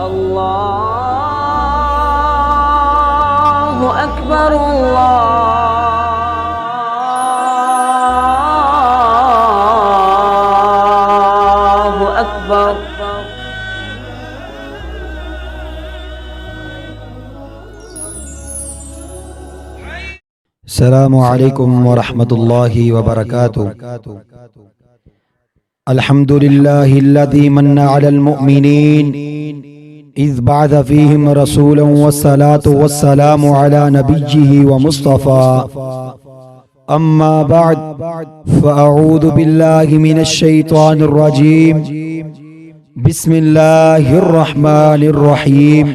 الله أكبر الله أكبر السلام علیکم ورحمۃ اللہ وبرکاتہ۔ الحمد للہ الذی من علی المؤمنین اذ بعث فیہم رسولا والصلاة والسلام علی نبیہ ومصطفیٰ، اما بعد فاعوذ باللہ من الشیطان الرجیم، بسم اللہ الرحمن الرحیم۔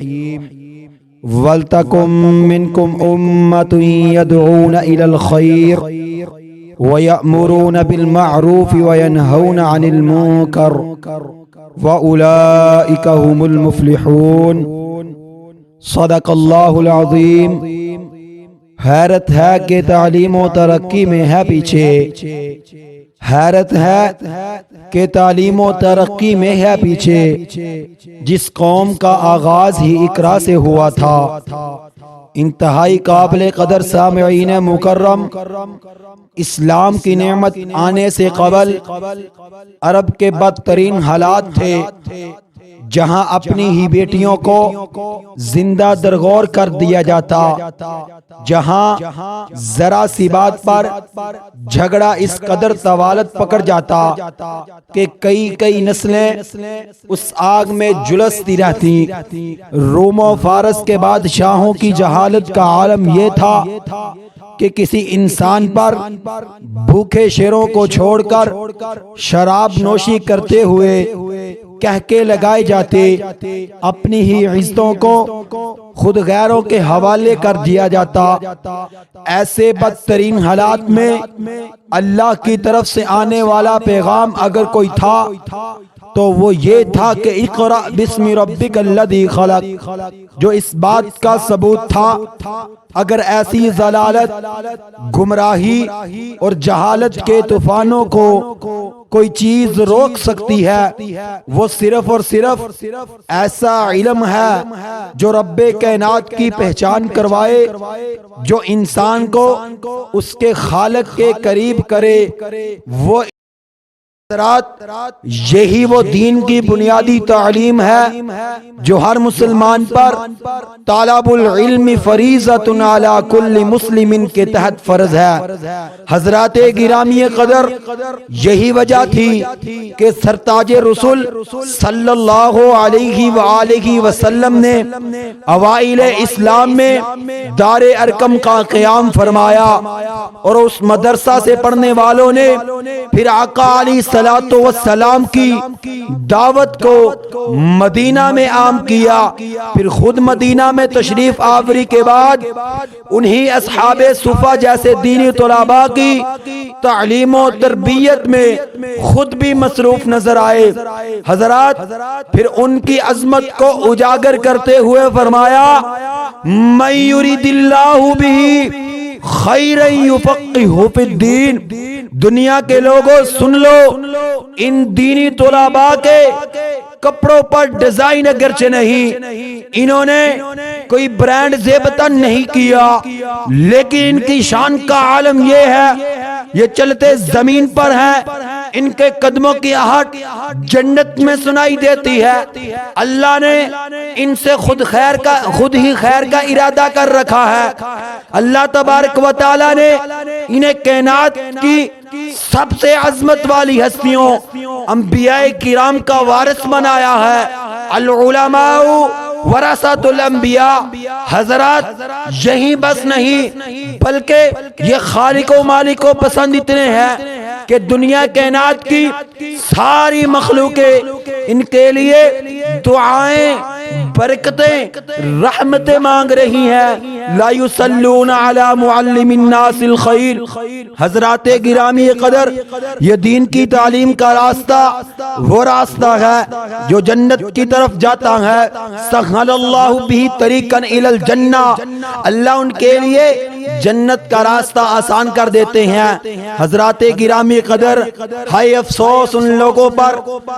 وَلْتَكُن مِّنكُمْ أُمَّةٌ يَدْعُونَ إِلَى الْخَيْرِ وَيَأْمُرُونَ بِالْمَعْرُوفِ وَيَنْهَوْنَ عَنِ الْمُنكَرِ وَأُولَئِكَ هُمُ الْمُفْلِحُونَ۔ صدق اللہ العظیم۔ حیرت ہے کہ تعلیم و ترقی میں ہے پیچھے، حیرت ہے کہ تعلیم و ترقی میں ہے پیچھے، جس قوم کا آغاز ہی اقرا سے ہوا تھا۔ انتہائی قابل قدر سامعین مکرم، اسلام کی نعمت آنے سے قبل عرب کے بدترین حالات تھے، جہاں اپنی ہی بیٹیوں کو زندہ درگور کر دیا جاتا، جہاں ذرا سی بات پر جھگڑا اس قدر طوالت پکڑ جاتا کہ کئی نسلیں اس آگ میں جلستی رہتی۔ روم و فارس کے بادشاہوں کی جہالت کا عالم یہ تھا کہ کسی انسان پر بھوکے شیروں کو چھوڑ کر شراب نوشی کرتے ہوئے کہہ کے لگائے جاتے، اپنی ہی عزتوں کو خود غیروں کے حوالے کر دیا جاتا۔ ایسے بدترین حالات میں اللہ کی طرف سے آنے والا پیغام اگر کوئی تھا تو وہ یہ تھا کہ اقرأ بسم ربک الذی خلق، جو اس بات کا ثبوت تھا اگر ایسی ضلالت، گمراہی اور جہالت کے طوفانوں کو کوئی چیز روک سکتی ہے، وہ صرف اور صرف ایسا علم ہے جو رب کائنات کی پہچان کروائے، جو انسان کو اس کے خالق کے قریب کرے۔ وہ یہی وہ دین کی بنیادی تعلیم ہے جو ہر مسلمان پر طالب العلم فریضۃ علی کل مسلم کے تحت فرض ہے۔ حضرات گرامی قدر، یہی وجہ تھی کہ سرتاج رسول صلی اللہ علیہ وآلہ وسلم نے اوائل اسلام میں دار ارقم کا قیام فرمایا، اور اس مدرسہ سے پڑھنے والوں نے پھر آقا علیہ الصلوۃ والسلام کی دعوت کو مدینہ میں عام کیا۔ پھر خود مدینہ میں تشریف آوری کے بعد انہی اصحاب صفا جیسے دینی طلباء کی تعلیم و تربیت میں خود بھی مصروف نظر آئے۔ حضرات پھر ان کی عظمت کو اجاگر کرتے ہوئے فرمایا، من یرید اللہ بہ خیرا یفقہہ فی الدین۔ دنیا کے لوگوں سن لو، ان دینی طلباء کے کپڑوں پر ڈیزائن اگرچہ نہیں، انہوں نے کوئی برانڈ زیبتن نہیں کیا، لیکن ان کی شان کا عالم یہ ہے، یہ چلتے زمین پر ہیں، ان کے قدموں کی آہٹ جنت میں سنائی دیتی ہے۔ اللہ نے ان سے خود ہی خیر کا ارادہ کر رکھا ہے۔ اللہ تبارک و تعالی نے انہیں کائنات کی سب سے عظمت والی ہستیوں انبیاء کرام کا وارث بنایا ہے۔ العلماء ورثۃ الانبیاء۔ حضرات یہی بس نہیں، بلکہ یہ خالق و مالک و پسند اتنے ہیں کہ دنیا کائنات کی ساری مخلوقیں ان کے لیے دعائیں، برکتیں، رحمتیں مانگ رہی ہیں۔ لا یصلون علی معلم الناس الخیر۔ حضرات گرامی قدر، یہ دین کی تعلیم کا راستہ وہ راستہ ہے جو جنت کی طرف جاتا ہے۔ سہل اللہ بہ طریقا الی الجنہ۔ اللہ ان کے لیے جنت کا راستہ آسان کر دیتے ہیں۔ حضرات گرامی قدر، ہائے افسوس ان لوگوں پر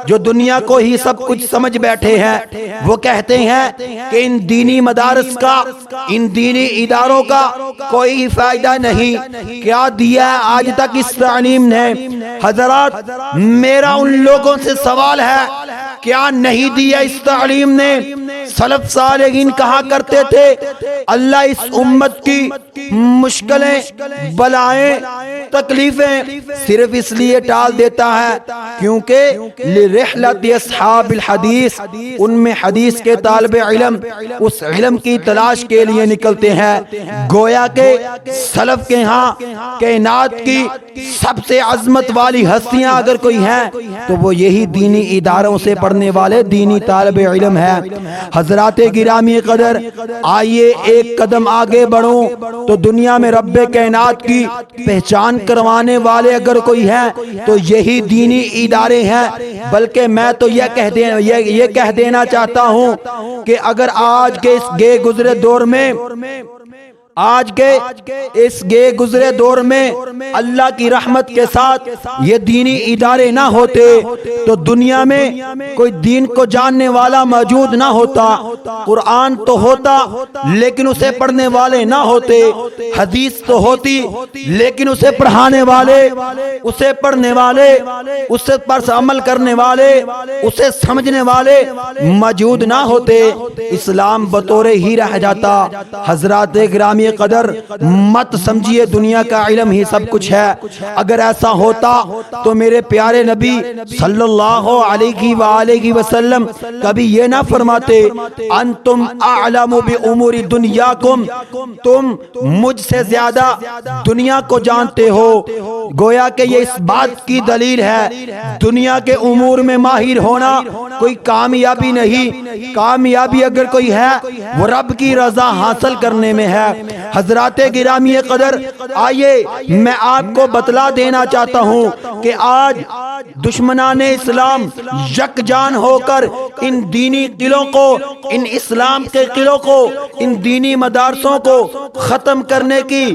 جو دنیا کو ہی سب کچھ سمجھ بیٹھے ہیں۔ وہ کہتے ہیں کہ ان دینی مدارس کا، ان دینی اداروں کا کوئی فائدہ نہیں۔ کیا دیا ہے آج تک اس تعلیم نے؟ حضرات میرا ان لوگوں سے سوال ہے، کیا نہیں دیا اس تعلیم نے؟ سلف صالحین کہا کرتے تھے اللہ اس امت کی مشکلیں، بلائیں، تکلیفیں صرف اس لیے ٹال دیتا ہے کیونکہ لرحلت اصحاب الحدیث، ان میں حدیث کے طالب علم اس علم کی تلاش کے لیے نکلتے ہیں۔ گویا کہ سلف کے ہاں کائنات کی سب سے عظمت والی ہستیاں اگر کوئی ہیں تو وہ یہی دینی اداروں سے پڑھنے والے دینی طالب علم ہیں۔ حضرات گرامی قدر، آئیے ایک قدم آگے بڑھوں تو دنیا میں رب کائنات کی پہچان کروانے والے اگر کوئی ہیں تو یہی دینی ادارے ہیں۔ بلکہ میں تو یہ کہہ دینا چاہتا ہوں کہ اگر آج کے اس گئے گزرے دور میں اللہ کی رحمت کے ساتھ یہ دینی ادارے نہ ہوتے تو دنیا میں کوئی دین کو جاننے والا موجود نہ ہوتا۔ قرآن تو ہوتا لیکن اسے پڑھنے والے نہ ہوتے، حدیث تو ہوتی لیکن اسے پڑھانے والے، اسے پڑھنے والے، اسے پر عمل کرنے والے، اسے سمجھنے والے موجود نہ ہوتے، اسلام بطور ہی رہ جاتا۔ حضرات گرامی قدر، مت سمجھیے دنیا کا علم ہی سب کچھ ہے۔ اگر ایسا ہوتا تو میرے پیارے نبی صلی اللہ علیہ وآلہ وسلم کبھی یہ نہ فرماتے انتم اعلم بامور دنیاکم، تم مجھ سے زیادہ دنیا کو جانتے ہو۔ گویا کہ یہ اس بات کی دلیل ہے دنیا کے امور میں ماہر ہونا کوئی کامیابی نہیں، کامیابی اگر کوئی ہے وہ رب کی رضا حاصل کرنے میں ہے۔ حضرات گرامی قدر، آئیے میں آپ کو بتلا دینا چاہتا ہوں کہ آج دشمنان اسلام یکجان ہو کر ان دینی قلعوں کو، ان اسلام کے قلعوں کو، ان دینی مدارسوں کو ختم کرنے کی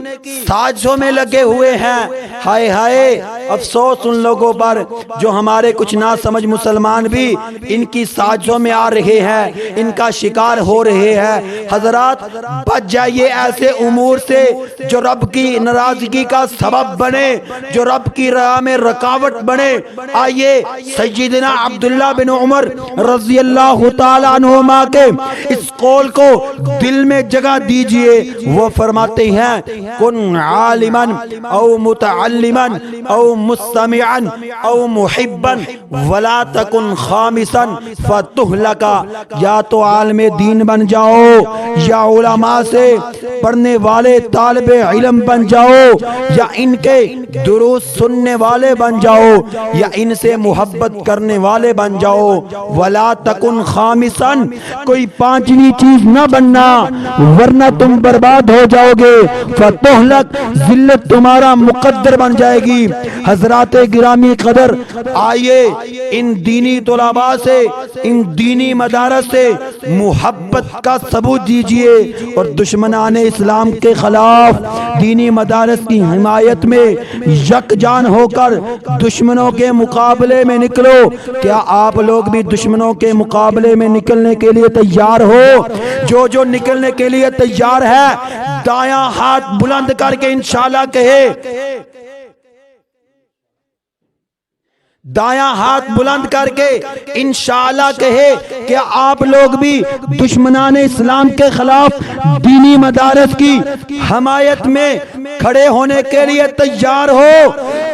سازشوں میں لگے ہوئے ہیں۔ ہائے ہائے افسوس ان لوگوں پر جو ہمارے کچھ نہ سمجھ مسلمان بھی ان کی سازشوں میں آ رہے ہیں، ان کا شکار ہو رہے ہیں۔ حضرات بچ جائیے ایسے امور سے جو رب کی ناراضگی کا سبب بنے، جو رب کی راہ میں رکاوٹ بنے۔ آئیے سیدنا عبداللہ بن عمر رضی اللہ تعالیٰ عنہما کے اس قول کو دل میں جگہ دیجئے۔ وہ فرماتے ہیں کن عالما او متعلما او مستمعا او محبا ولا تکن خامسا فتہلکا، یا تو عالم دین بن جاؤ یا علماء سے پڑھنے والے طالب علم بن جاؤ یا ان کے دروس سننے والے بن جاؤ یا ان سے محبت کرنے والے بن جاؤ۔ ولا تکن خامسا، کوئی پانچویں چیز نہ بننا ورنہ تم برباد ہو جاؤ گے۔ فتہلک، ذلت تمہارا مقدر بن جائے گی۔ حضرات گرامی قدر، آئیے ان دینی طلباء سے، ان دینی مدارس سے محبت کا ثبوت دیجئے اور دشمنان اسلام کے خلاف دینی مدارس کی حمایت میں یکجان ہو کر دشمنوں کے مقابلے میں نکلو۔ کیا آپ لوگ بھی دشمنوں کے مقابلے میں نکلنے کے لیے تیار ہو؟ جو نکلنے کے لیے تیار ہے دایاں ہاتھ بلند کر کے انشاءاللہ کہے، دایاں ہاتھ بلند کر کے انشاءاللہ کہے کہ آپ لوگ بھی دشمنان اسلام کے خلاف دینی مدارس کی حمایت میں کھڑے ہونے کے لیے تیار ہو۔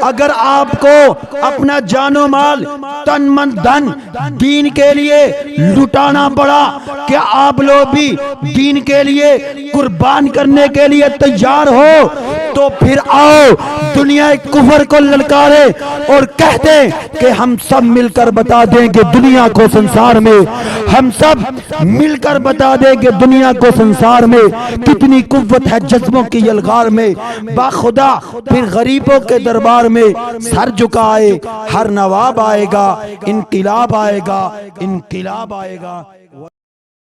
اگر آپ کو اپنا جان و مال، تن من دھن دین کے لیے لٹانا پڑا، کیا آپ لوگ بھی دین کے لیے قربان کرنے کے لیے تیار ہو؟ تو پھر آؤ دنیا کفر کو للکارے اور کہتے کہ ہم سب مل کر بتا دیں کہ دنیا کو سنسار میں، ہم سب مل کر بتا دیں کہ دنیا کو سنسار میں کتنی قوت ہے جذبوں کی یلغار میں۔ باخدا پھر غریبوں کے دربار میں سر جھکائے ہر نواب آئے گا، انقلاب آئے گا، انقلاب آئے گا۔